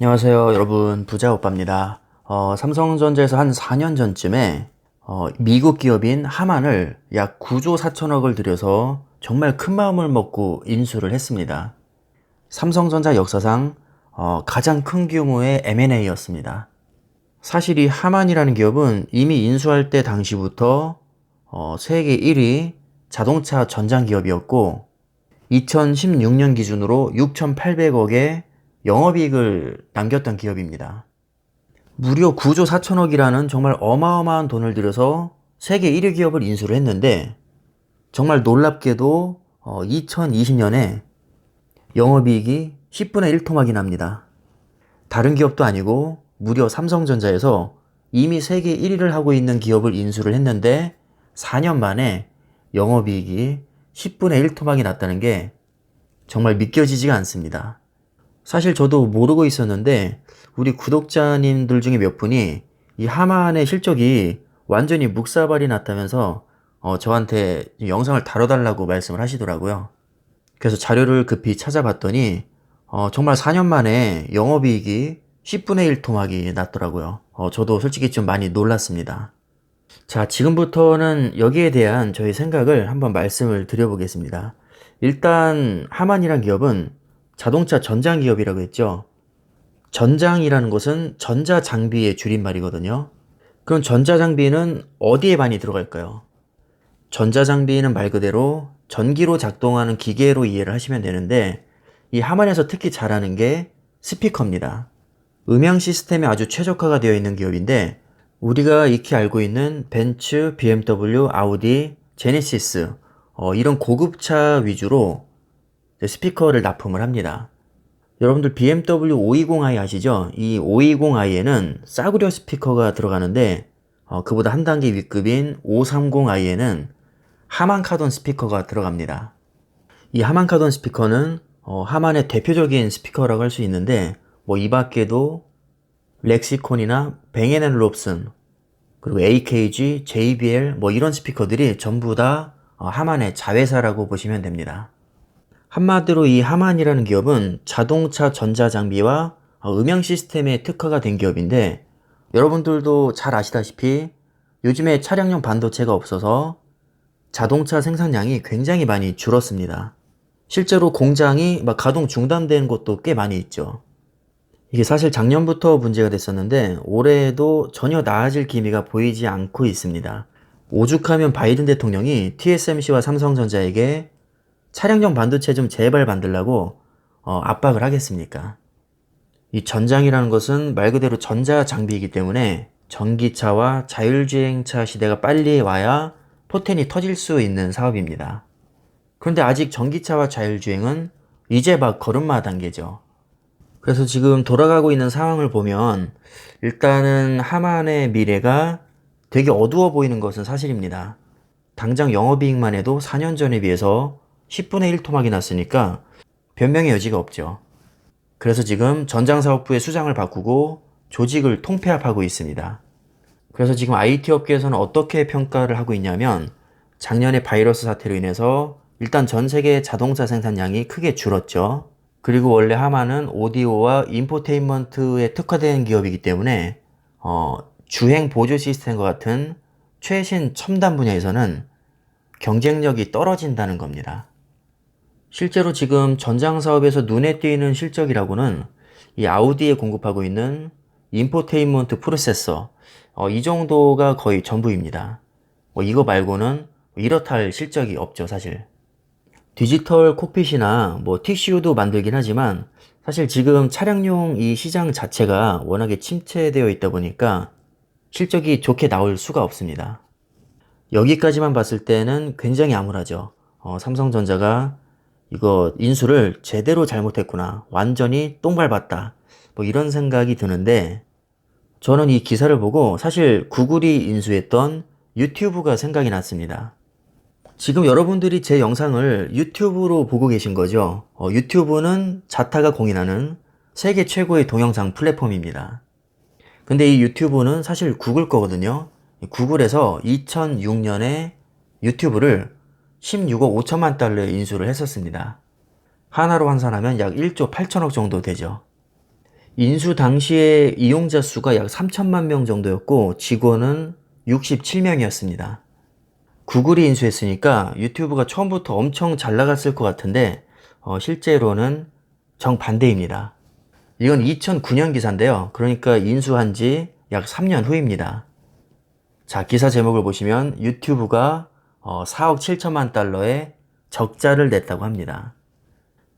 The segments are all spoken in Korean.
안녕하세요, 여러분. 부자오빠입니다. 삼성전자에서 한 4년 전쯤에 미국 기업인 하만을 약 9조 4천억을 들여서 정말 큰 마음을 먹고 인수를 했습니다. 삼성전자 역사상 가장 큰 규모의 M&A였습니다. 사실 이 하만이라는 기업은 이미 인수할 때 당시부터 세계 1위 자동차 전장 기업이었고 2016년 기준으로 6,800억의 영업이익을 남겼던 기업입니다. 무려 9조 4천억이라는 정말 어마어마한 돈을 들여서 세계 1위 기업을 인수를 했는데 정말 놀랍게도 2020년에 영업이익이 10분의 1 토막이 납니다. 다른 기업도 아니고 무려 삼성전자에서 이미 세계 1위를 하고 있는 기업을 인수를 했는데 4년 만에 영업이익이 10분의 1 토막이 났다는 게 정말 믿겨지지가 않습니다. 사실 저도 모르고 있었는데 우리 구독자님들 중에 몇 분이 이 하만의 실적이 완전히 묵사발이 났다면서 저한테 영상을 다뤄달라고 말씀을 하시더라고요. 그래서 자료를 급히 찾아봤더니 정말 4년 만에 영업이익이 10분의 1 토막이 났더라고요. 저도 솔직히 좀 많이 놀랐습니다. 자, 지금부터는 여기에 대한 저희 생각을 한번 말씀을 드려보겠습니다. 일단 하만이란 기업은 자동차 전장 기업이라고 했죠. 전장이라는 것은 전자장비의 줄임말이거든요. 그럼 전자장비는 어디에 많이 들어갈까요? 전자장비는 말 그대로 전기로 작동하는 기계로 이해를 하시면 되는데 이 하만에서 특히 잘하는 게 스피커입니다. 음향 시스템에 아주 최적화가 되어 있는 기업인데 우리가 익히 알고 있는 벤츠, BMW, 아우디, 제네시스 이런 고급차 위주로 스피커를 납품을 합니다. 여러분들 BMW 520i 아시죠? 이 520i에는 싸구려 스피커가 들어가는데 그보다 한 단계 윗급인 530i에는 하만카돈 스피커가 들어갑니다. 이 하만카돈 스피커는 하만의 대표적인 스피커라고 할 수 있는데 이 밖에도 렉시콘이나 뱅앤앤롭슨 그리고 AKG, JBL 이런 스피커들이 전부 다 하만의 자회사라고 보시면 됩니다. 한마디로 이 하만이라는 기업은 자동차 전자장비와 음향 시스템에 특화가 된 기업인데 여러분들도 잘 아시다시피 요즘에 차량용 반도체가 없어서 자동차 생산량이 굉장히 많이 줄었습니다. 실제로 공장이 가동 중단된 곳도 꽤 많이 있죠. 이게 사실 작년부터 문제가 됐었는데 올해도 전혀 나아질 기미가 보이지 않고 있습니다. 오죽하면 바이든 대통령이 TSMC와 삼성전자에게 차량용 반도체 좀 제발 만들라고 압박을 하겠습니까? 이 전장이라는 것은 말 그대로 전자장비이기 때문에 전기차와 자율주행차 시대가 빨리 와야 포텐이 터질 수 있는 사업입니다. 그런데 아직 전기차와 자율주행은 이제 막 걸음마 단계죠. 그래서 지금 돌아가고 있는 상황을 보면 일단은 하만의 미래가 되게 어두워 보이는 것은 사실입니다. 당장 영업이익만 해도 4년 전에 비해서 10분의 1 토막이 났으니까 변명의 여지가 없죠. 그래서 지금 전장사업부의 수장을 바꾸고 조직을 통폐합하고 있습니다. 그래서 지금 IT 업계에서는 어떻게 평가를 하고 있냐면 작년에 바이러스 사태로 인해서 일단 전 세계 자동차 생산량이 크게 줄었죠. 그리고 원래 하만은 오디오와 인포테인먼트에 특화된 기업이기 때문에 주행 보조 시스템과 같은 최신 첨단 분야에서는 경쟁력이 떨어진다는 겁니다. 실제로 지금 전장 사업에서 눈에 띄는 실적이라고는 이 아우디에 공급하고 있는 인포테인먼트 프로세서 이 정도가 거의 전부입니다. 이거 말고는 이렇다 할 실적이 없죠, 사실. 디지털 콕핏이나 TCU도 만들긴 하지만 사실 지금 차량용 이 시장 자체가 워낙에 침체되어 있다 보니까 실적이 좋게 나올 수가 없습니다. 여기까지만 봤을 때는 굉장히 암울하죠. 삼성전자가 이거 인수를 제대로 잘못했구나. 완전히 똥 밟았다. 이런 생각이 드는데 저는 이 기사를 보고 사실 구글이 인수했던 유튜브가 생각이 났습니다. 지금 여러분들이 제 영상을 유튜브로 보고 계신 거죠. 유튜브는 자타가 공인하는 세계 최고의 동영상 플랫폼입니다. 근데 이 유튜브는 사실 구글 거거든요. 구글에서 2006년에 유튜브를 16억 5천만 달러에 인수를 했었습니다. 하나로 환산하면 약 1조 8천억 정도 되죠. 인수 당시에 이용자 수가 약 3천만 명 정도였고 직원은 67명이었습니다. 구글이 인수했으니까 유튜브가 처음부터 엄청 잘 나갔을 것 같은데 실제로는 정반대입니다. 이건 2009년 기사인데요. 그러니까 인수한 지 약 3년 후입니다. 자, 기사 제목을 보시면 유튜브가 4억 7천만 달러의 적자를 냈다고 합니다.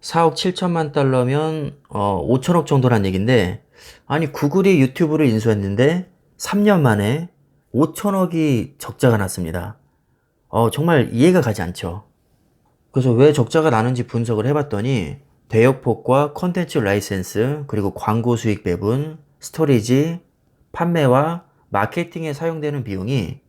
4억 7천만 달러면 5천억 정도란 얘기인데, 아니 구글이 유튜브를 인수했는데 3년 만에 5천억이 적자가 났습니다. 정말 이해가 가지 않죠. 그래서 왜 적자가 나는지 분석을 해봤더니 대역폭과 컨텐츠 라이센스, 그리고 광고 수익 배분, 스토리지, 판매와 마케팅에 사용되는 비용이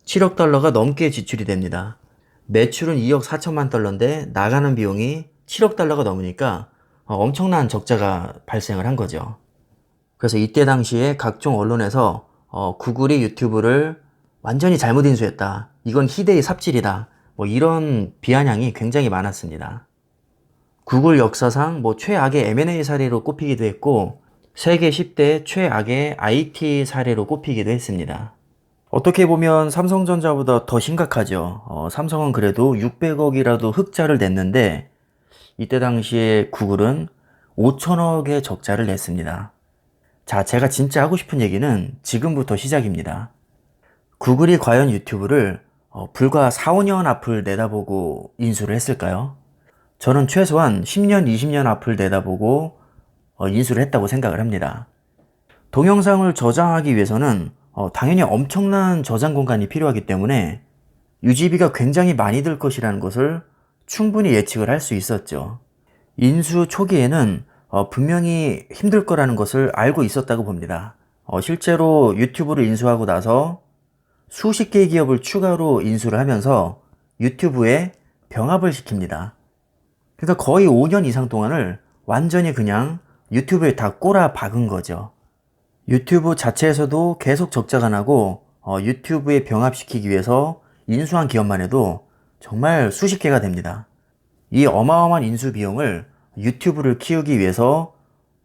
7억 달러가 넘게 지출이 됩니다. 매출은 2억 4천만 달러인데 나가는 비용이 7억 달러가 넘으니까 엄청난 적자가 발생을 한 거죠. 그래서 이때 당시에 각종 언론에서 구글이 유튜브를 완전히 잘못 인수했다. 이건 희대의 삽질이다. 뭐 이런 비아냥이 굉장히 많았습니다. 구글 역사상 최악의 M&A 사례로 꼽히기도 했고 세계 10대 최악의 IT 사례로 꼽히기도 했습니다. 어떻게 보면 삼성전자보다 더 심각하죠. 삼성은 그래도 600억이라도 흑자를 냈는데 이때 당시에 구글은 5천억의 적자를 냈습니다. 자, 제가 진짜 하고 싶은 얘기는 지금부터 시작입니다. 구글이 과연 유튜브를 불과 4, 5년 앞을 내다보고 인수를 했을까요? 저는 최소한 10년, 20년 앞을 내다보고 인수를 했다고 생각을 합니다. 동영상을 저장하기 위해서는 당연히 엄청난 저장 공간이 필요하기 때문에 유지비가 굉장히 많이 들 것이라는 것을 충분히 예측을 할 수 있었죠. 인수 초기에는 분명히 힘들 거라는 것을 알고 있었다고 봅니다. 실제로 유튜브를 인수하고 나서 수십 개의 기업을 추가로 인수를 하면서 유튜브에 병합을 시킵니다. 그러니까 거의 5년 이상 동안을 완전히 그냥 유튜브에 다 꼬라 박은 거죠. 유튜브 자체에서도 계속 적자가 나고 유튜브에 병합시키기 위해서 인수한 기업만 해도 정말 수십 개가 됩니다. 이 어마어마한 인수 비용을 유튜브를 키우기 위해서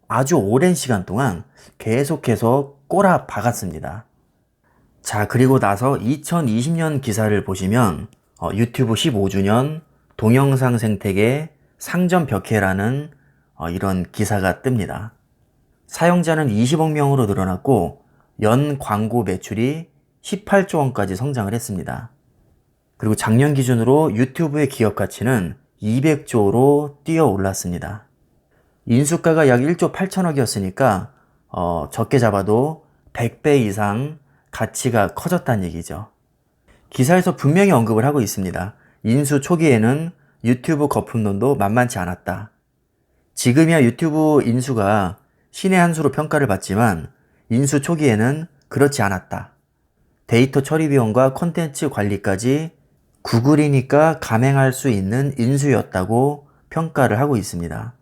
아주 오랜 시간 동안 계속해서 꼬라 박았습니다. 자, 그리고 나서 2020년 기사를 보시면 유튜브 15주년 동영상 생태계 상점 벽해라는 이런 기사가 뜹니다. 사용자는 20억 명으로 늘어났고 연 광고 매출이 18조 원까지 성장을 했습니다. 그리고 작년 기준으로 유튜브의 기업 가치는 200조로 뛰어 올랐습니다. 인수가가 약 1조 8천억이었으니까 적게 잡아도 100배 이상 가치가 커졌다는 얘기죠. 기사에서 분명히 언급을 하고 있습니다. 인수 초기에는 유튜브 거품론도 만만치 않았다. 지금이야 유튜브 인수가 신의 한 수로 평가를 받지만 인수 초기에는 그렇지 않았다. 데이터 처리 비용과 콘텐츠 관리까지 구글이니까 감행할 수 있는 인수였다고 평가를 하고 있습니다.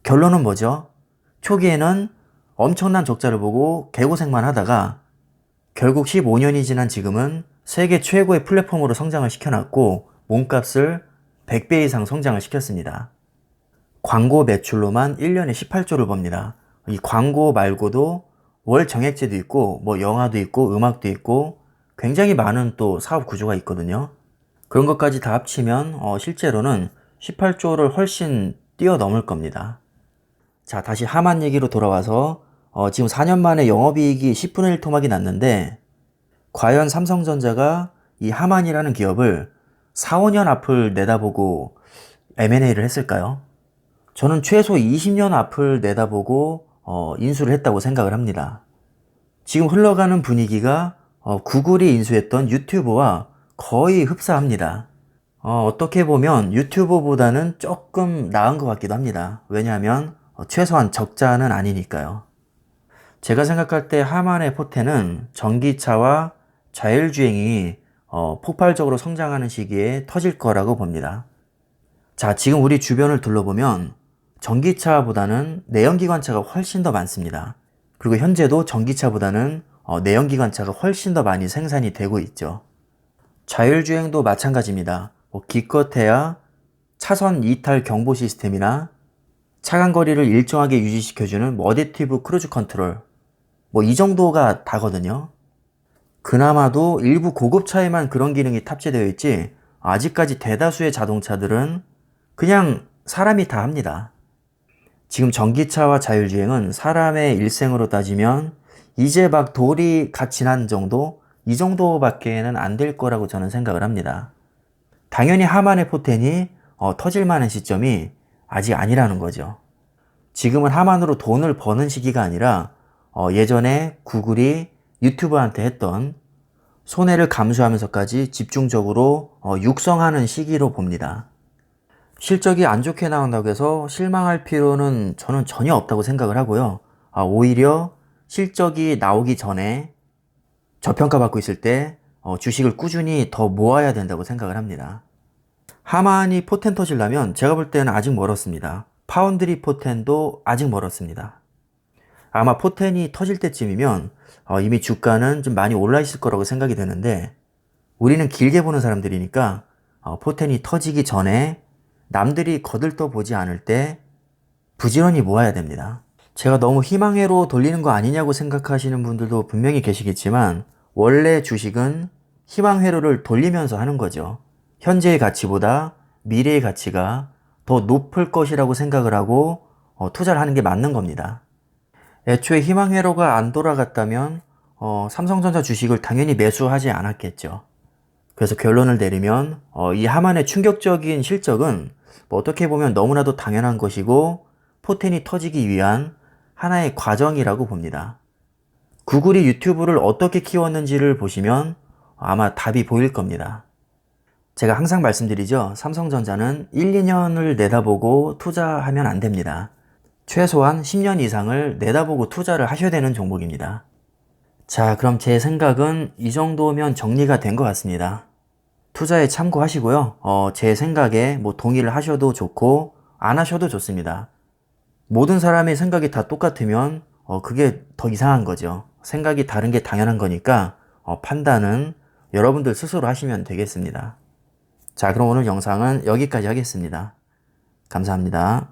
결론은 뭐죠? 초기에는 엄청난 적자를 보고 개고생만 하다가 결국 15년이 지난 지금은 세계 최고의 플랫폼으로 성장을 시켜놨고 몸값을 100배 이상 성장을 시켰습니다. 광고 매출로만 1년에 18조를 법니다. 이 광고 말고도 월 정액제도 있고 영화도 있고 음악도 있고 굉장히 많은 또 사업 구조가 있거든요. 그런 것까지 다 합치면 실제로는 18조를 훨씬 뛰어넘을 겁니다. 자, 다시 하만 얘기로 돌아와서 지금 4년 만에 영업이익이 10분의 1 토막이 났는데 과연 삼성전자가 이 하만이라는 기업을 4, 5년 앞을 내다보고 M&A를 했을까요? 저는 최소 20년 앞을 내다보고 인수를 했다고 생각을 합니다. 지금 흘러가는 분위기가 구글이 인수했던 유튜브와 거의 흡사합니다. 어떻게 보면 유튜브보다는 조금 나은 것 같기도 합니다. 왜냐하면 최소한 적자는 아니니까요. 제가 생각할 때 하만의 포텐은 전기차와 자율주행이 폭발적으로 성장하는 시기에 터질 거라고 봅니다. 자, 지금 우리 주변을 둘러보면 전기차보다는 내연기관차가 훨씬 더 많습니다. 그리고 현재도 전기차보다는 내연기관차가 훨씬 더 많이 생산이 되고 있죠. 자율주행도 마찬가지입니다. 기껏해야 차선 이탈 경보 시스템이나 차간 거리를 일정하게 유지시켜주는 어댑티브 크루즈 컨트롤, 뭐 이 정도가 다거든요. 그나마도 일부 고급차에만 그런 기능이 탑재되어 있지 아직까지 대다수의 자동차들은 그냥 사람이 다 합니다. 지금 전기차와 자율주행은 사람의 일생으로 따지면 이제 막 돌이 갓 지난 정도? 이 정도밖에는 안 될 거라고 저는 생각을 합니다. 당연히 하만의 포텐이 터질 만한 시점이 아직 아니라는 거죠. 지금은 하만으로 돈을 버는 시기가 아니라 예전에 구글이 유튜버한테 했던 손해를 감수하면서까지 집중적으로 육성하는 시기로 봅니다. 실적이 안 좋게 나온다고 해서 실망할 필요는 저는 전혀 없다고 생각을 하고요. 오히려 실적이 나오기 전에 저평가받고 있을 때 주식을 꾸준히 더 모아야 된다고 생각을 합니다. 하만이 포텐 터지려면 제가 볼 때는 아직 멀었습니다. 파운드리 포텐도 아직 멀었습니다. 아마 포텐이 터질 때쯤이면 이미 주가는 좀 많이 올라 있을 거라고 생각이 되는데 우리는 길게 보는 사람들이니까 포텐이 터지기 전에 남들이 거들떠 보지 않을 때 부지런히 모아야 됩니다. 제가 너무 희망회로 돌리는 거 아니냐고 생각하시는 분들도 분명히 계시겠지만 원래 주식은 희망회로를 돌리면서 하는 거죠. 현재의 가치보다 미래의 가치가 더 높을 것이라고 생각을 하고 투자를 하는 게 맞는 겁니다. 애초에 희망회로가 안 돌아갔다면 삼성전자 주식을 당연히 매수하지 않았겠죠. 그래서 결론을 내리면 이 하만의 충격적인 실적은 뭐 어떻게 보면 너무나도 당연한 것이고 포텐이 터지기 위한 하나의 과정이라고 봅니다. 구글이 유튜브를 어떻게 키웠는지를 보시면 아마 답이 보일 겁니다. 제가 항상 말씀드리죠. 삼성전자는 1, 2년을 내다보고 투자하면 안 됩니다. 최소한 10년 이상을 내다보고 투자를 하셔야 되는 종목입니다. 자, 그럼 제 생각은 이 정도면 정리가 된 것 같습니다. 투자에 참고하시고요. 제 생각에 뭐 동의를 하셔도 좋고 안 하셔도 좋습니다. 모든 사람의 생각이 다 똑같으면 그게 더 이상한 거죠. 생각이 다른 게 당연한 거니까 판단은 여러분들 스스로 하시면 되겠습니다. 자, 그럼 오늘 영상은 여기까지 하겠습니다. 감사합니다.